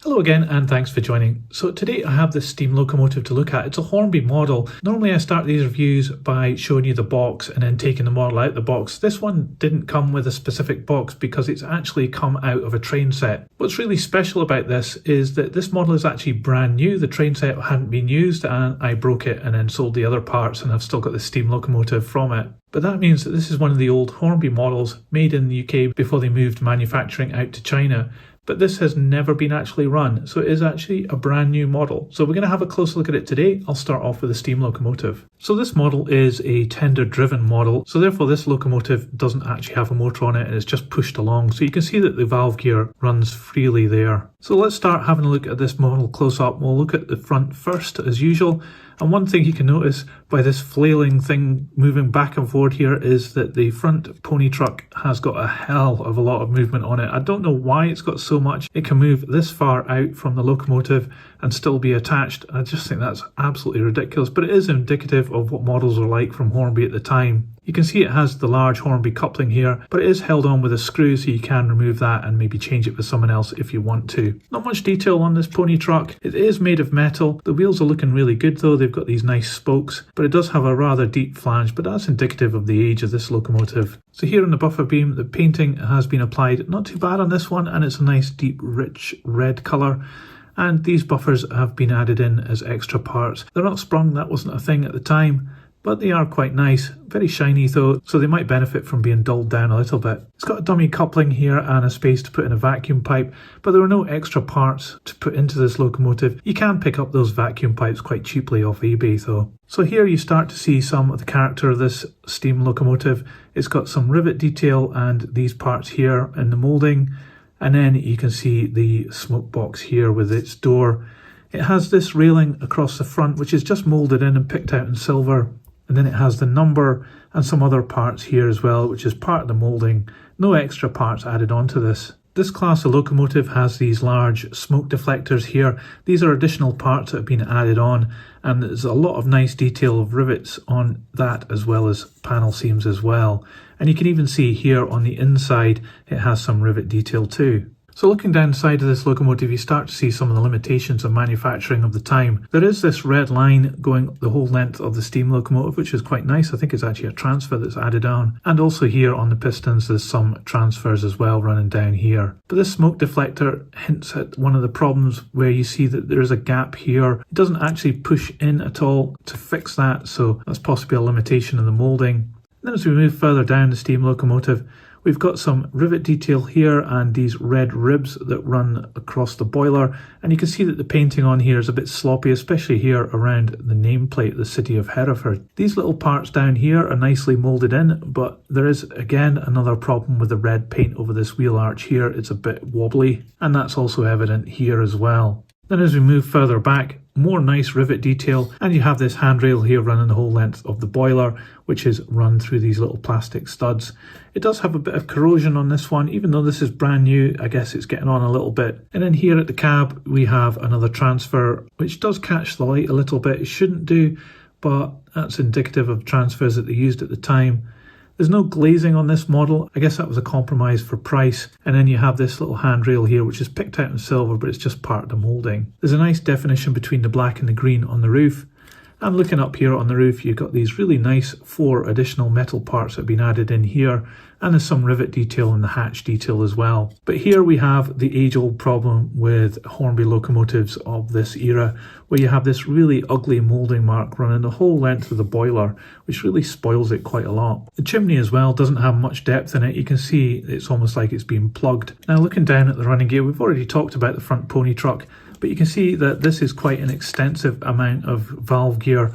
Hello again and thanks for joining. So today I have this steam locomotive to look at. It's a Hornby model. Normally I start these reviews by showing you the box and then taking the model out of the box. This one didn't come with a specific box because it's actually come out of a train set. What's really special about this is that this model is actually brand new. The train set hadn't been used and I broke it and then sold the other parts, and I've still got the steam locomotive from it. But that means that this is one of the old Hornby models made in the UK before they moved manufacturing out to China. But this has never been actually run, so it is actually a brand new model. So we're going to have a closer look at it today. I'll start off with the steam locomotive. So this model is a tender driven model, so therefore this locomotive doesn't actually have a motor on it and it's just pushed along. So you can see that the valve gear runs freely there. So let's start having a look at this model close up. We'll look at the front first as usual. And one thing you can notice by this flailing thing moving back and forward here is that the front pony truck has got a hell of a lot of movement on it. I don't know why it's got so much. It can move this far out from the locomotive and still be attached. I just think that's absolutely ridiculous, but it is indicative of what models were like from Hornby at the time. You can see it has the large Hornby coupling here, but it is held on with a screw, so you can remove that and maybe change it with someone else if you want to. Not much detail on this pony truck. It is made of metal. The wheels are looking really good though. They've got these nice spokes, but it does have a rather deep flange, but that's indicative of the age of this locomotive. So here on the buffer beam, the painting has been applied. Not too bad on this one, and it's a nice deep rich red colour. And these buffers have been added in as extra parts. They're not sprung, that wasn't a thing at the time, but they are quite nice. Very shiny though, so they might benefit from being dulled down a little bit. It's got a dummy coupling here and a space to put in a vacuum pipe, but there are no extra parts to put into this locomotive. You can pick up those vacuum pipes quite cheaply off eBay though. So here you start to see some of the character of this steam locomotive. It's got some rivet detail and these parts here in the moulding, and then you can see the smoke box here with its door. It has this railing across the front which is just moulded in and picked out in silver. And then it has the number and some other parts here as well, which is part of the moulding. No extra parts added onto this. This class of locomotive has these large smoke deflectors here. These are additional parts that have been added on, and there's a lot of nice detail of rivets on that as well as panel seams as well. And you can even see here on the inside it has some rivet detail too. So looking down the side of this locomotive, you start to see some of the limitations of manufacturing of the time. There is this red line going the whole length of the steam locomotive, which is quite nice. I think it's actually a transfer that's added on. And also here on the pistons, there's some transfers as well running down here. But this smoke deflector hints at one of the problems where you see that there's a gap here. It doesn't actually push in at all to fix that, so that's possibly a limitation in the moulding. And then as we move further down the steam locomotive, we've got some rivet detail here and these red ribs that run across the boiler, and you can see that the painting on here is a bit sloppy, especially here around the nameplate, the city of Hereford. These little parts down here are nicely moulded in, but there is again another problem with the red paint over this wheel arch here. It's a bit wobbly, and that's also evident here as well. Then as we move further back, more nice rivet detail, and you have this handrail here running the whole length of the boiler, which is run through these little plastic studs. It does have a bit of corrosion on this one, even though this is brand new. I guess it's getting on a little bit. And then here at the cab we have another transfer which does catch the light a little bit. It shouldn't do, but that's indicative of transfers that they used at the time. There's no glazing on this model. I guess that was a compromise for price. And then you have this little handrail here, which is picked out in silver, but it's just part of the moulding. There's a nice definition between the black and the green on the roof. And looking up here on the roof, you've got these really nice 4 additional metal parts that have been added in here. And there's some rivet detail in the hatch detail as well. But here we have the age-old problem with Hornby locomotives of this era, where you have this really ugly moulding mark running the whole length of the boiler, which really spoils it quite a lot. The chimney as well doesn't have much depth in it. You can see it's almost like it's been plugged. Now looking down at the running gear, we've already talked about the front pony truck, but you can see that this is quite an extensive amount of valve gear.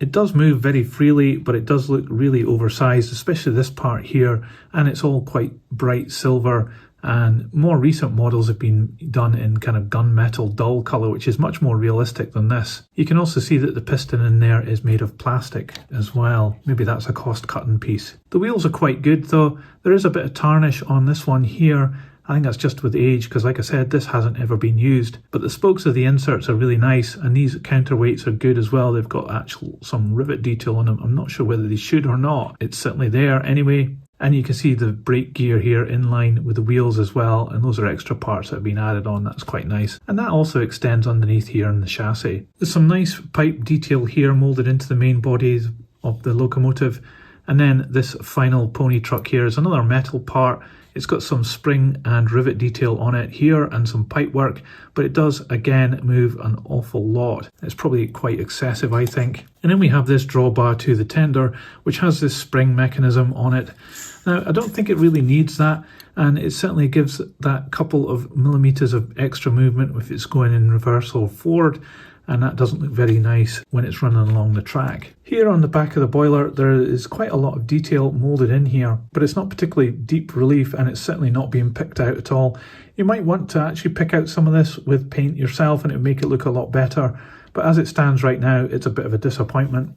It does move very freely, but it does look really oversized, especially this part here, and it's all quite bright silver, and more recent models have been done in kind of gunmetal dull colour, which is much more realistic than this. You can also see that the piston in there is made of plastic as well. Maybe that's a cost-cutting piece. The wheels are quite good though. There is a bit of tarnish on this one here. I think that's just with age, because like I said, this hasn't ever been used. But the spokes of the inserts are really nice, and these counterweights are good as well. They've got some rivet detail on them. I'm not sure whether they should or not. It's certainly there anyway. And you can see the brake gear here in line with the wheels as well, and those are extra parts that have been added on. That's quite nice. And that also extends underneath here in the chassis. There's some nice pipe detail here moulded into the main body of the locomotive. And then this final pony truck here is another metal part. It's got some spring and rivet detail on it here and some pipe work, but it does again move an awful lot. It's probably quite excessive, I think. And then we have this drawbar to the tender, which has this spring mechanism on it. Now, I don't think it really needs that, and it certainly gives that couple of millimeters of extra movement if it's going in reverse or forward, and that doesn't look very nice when it's running along the track. Here on the back of the boiler, there is quite a lot of detail moulded in here, but it's not particularly deep relief, and it's certainly not being picked out at all. You might want to actually pick out some of this with paint yourself, and it would make it look a lot better, but as it stands right now, it's a bit of a disappointment.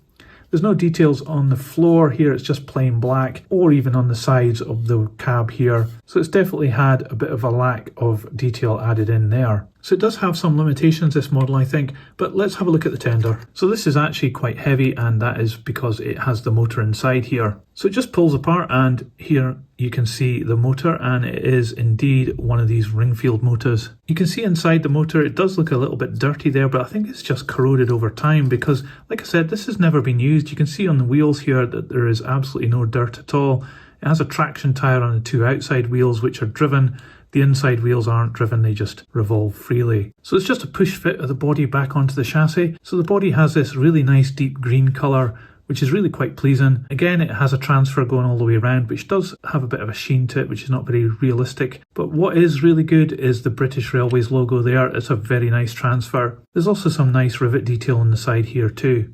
There's no details on the floor here, it's just plain black, or even on the sides of the cab here. So it's definitely had a bit of a lack of detail added in there. So it does have some limitations, this model, I think, but let's have a look at the tender. So this is actually quite heavy, and that is because it has the motor inside here. So it just pulls apart, and here you can see the motor, and it is indeed one of these Ringfield motors. You can see inside the motor, it does look a little bit dirty there, but I think it's just corroded over time because, like I said, this has never been used. You can see on the wheels here that there is absolutely no dirt at all. It has a traction tyre on the two outside wheels, which are driven. The inside wheels aren't driven, they just revolve freely. So it's just a push fit of the body back onto the chassis. So the body has this really nice deep green colour, which is really quite pleasing. Again, it has a transfer going all the way around, which does have a bit of a sheen to it, which is not very realistic. But what is really good is the British Railways logo there. It's a very nice transfer. There's also some nice rivet detail on the side here too.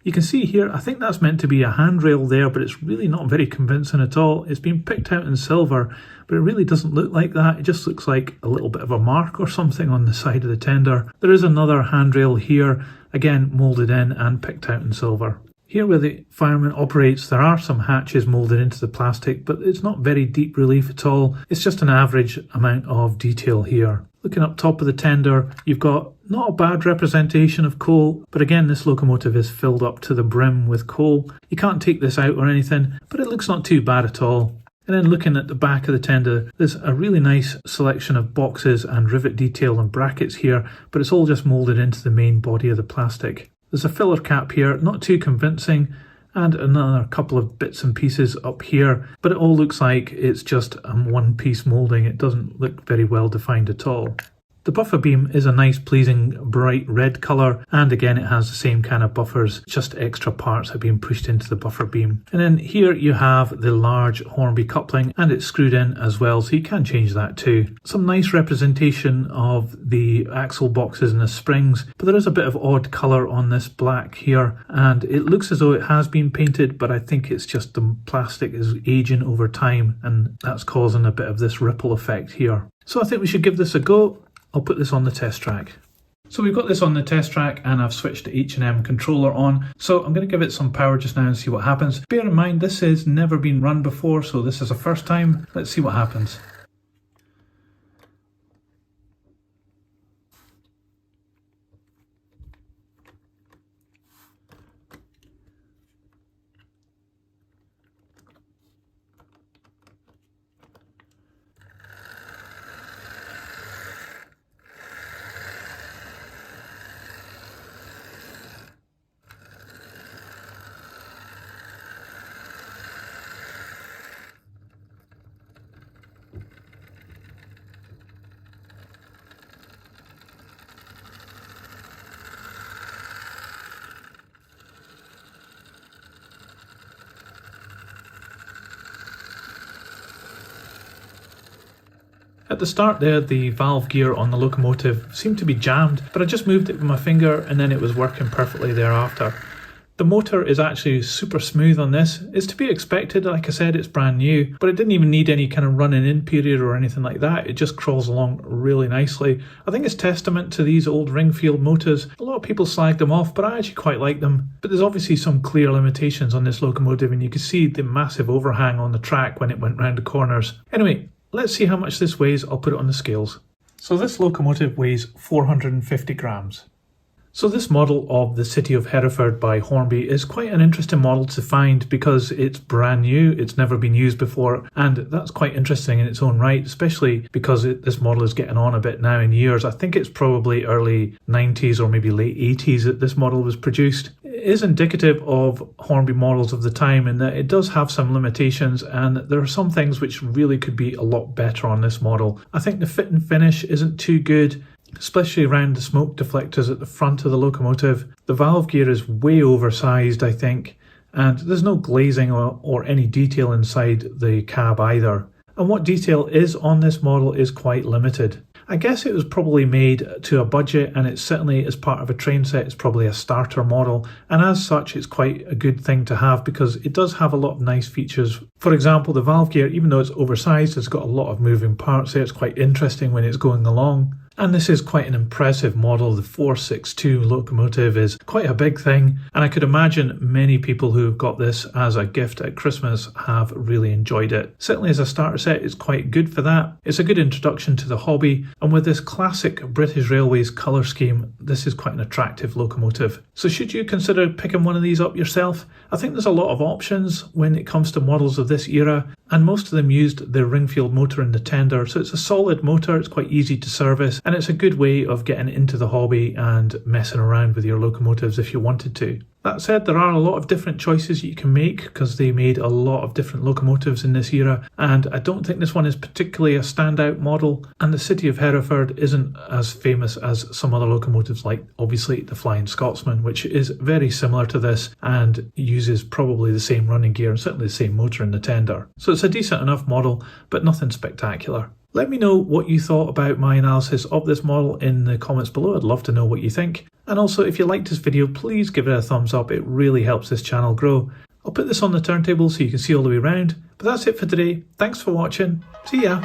You can see here, I think that's meant to be a handrail there, but it's really not very convincing at all. It's been picked out in silver, but it really doesn't look like that. It just looks like a little bit of a mark or something on the side of the tender. There is another handrail here, again moulded in and picked out in silver. Here where the fireman operates, there are some hatches moulded into the plastic, but it's not very deep relief at all. It's just an average amount of detail here. Looking up top of the tender, you've got not a bad representation of coal, but again, this locomotive is filled up to the brim with coal. You can't take this out or anything, but it looks not too bad at all. And then looking at the back of the tender, there's a really nice selection of boxes and rivet detail and brackets here, but it's all just moulded into the main body of the plastic. There's a filler cap here, not too convincing, and another couple of bits and pieces up here, but it all looks like it's just a one-piece moulding. It doesn't look very well defined at all. The buffer beam is a nice pleasing bright red colour, and again it has the same kind of buffers, just extra parts have been pushed into the buffer beam. And then here you have the large Hornby coupling, and it's screwed in as well, so you can change that too. Some nice representation of the axle boxes and the springs, but there is a bit of odd colour on this black here, and it looks as though it has been painted, but I think it's just the plastic is aging over time, and that's causing a bit of this ripple effect here. So I think we should give this a go. I'll put this on the test track. So we've got this on the test track, and I've switched the H&M controller on. So I'm going to give it some power just now and see what happens. Bear in mind, this has never been run before, so this is a first time. Let's see what happens. At the start there, the valve gear on the locomotive seemed to be jammed, but I just moved it with my finger and then it was working perfectly thereafter. The motor is actually super smooth on this. It's to be expected, like I said, it's brand new, but it didn't even need any kind of running in period or anything like that. It just crawls along really nicely. I think it's testament to these old Ringfield motors. A lot of people slag them off, but I actually quite like them. But there's obviously some clear limitations on this locomotive, and you can see the massive overhang on the track when it went round the corners. Anyway, let's see how much this weighs. I'll put it on the scales. So this locomotive weighs 450 grams. So this model of the City of Hereford by Hornby is quite an interesting model to find because it's brand new, it's never been used before, and that's quite interesting in its own right, especially because this model is getting on a bit now in years. I think it's probably early 90s or maybe late 80s that this model was produced. It is indicative of Hornby models of the time in that it does have some limitations, and there are some things which really could be a lot better on this model. I think the fit and finish isn't too good, especially around the smoke deflectors at the front of the locomotive. The valve gear is way oversized, I think, and there's no glazing or any detail inside the cab either. And what detail is on this model is quite limited. I guess it was probably made to a budget, and it's certainly as part of a train set, it's probably a starter model, and as such it's quite a good thing to have because it does have a lot of nice features. For example, the valve gear, even though it's oversized, it's got a lot of moving parts there. It's quite interesting when it's going along. And this is quite an impressive model. The 462 locomotive is quite a big thing, and I could imagine many people who have got this as a gift at Christmas have really enjoyed it. Certainly as a starter set, it's quite good for that. It's a good introduction to the hobby, and with this classic British Railways colour scheme, this is quite an attractive locomotive. So should you consider picking one of these up yourself? I think there's a lot of options when it comes to models of this era, and most of them used the Ringfield motor in the tender, so it's a solid motor, it's quite easy to service, and it's a good way of getting into the hobby and messing around with your locomotives if you wanted to. That said, there are a lot of different choices you can make because they made a lot of different locomotives in this era, and I don't think this one is particularly a standout model, and the City of Hereford isn't as famous as some other locomotives, like obviously the Flying Scotsman, which is very similar to this and uses probably the same running gear and certainly the same motor in the tender. So it's a decent enough model, but nothing spectacular. Let me know what you thought about my analysis of this model in the comments below. I'd love to know what you think. And also, if you liked this video, please give it a thumbs up. It really helps this channel grow. I'll put this on the turntable so you can see all the way around. But that's it for today. Thanks for watching. See ya.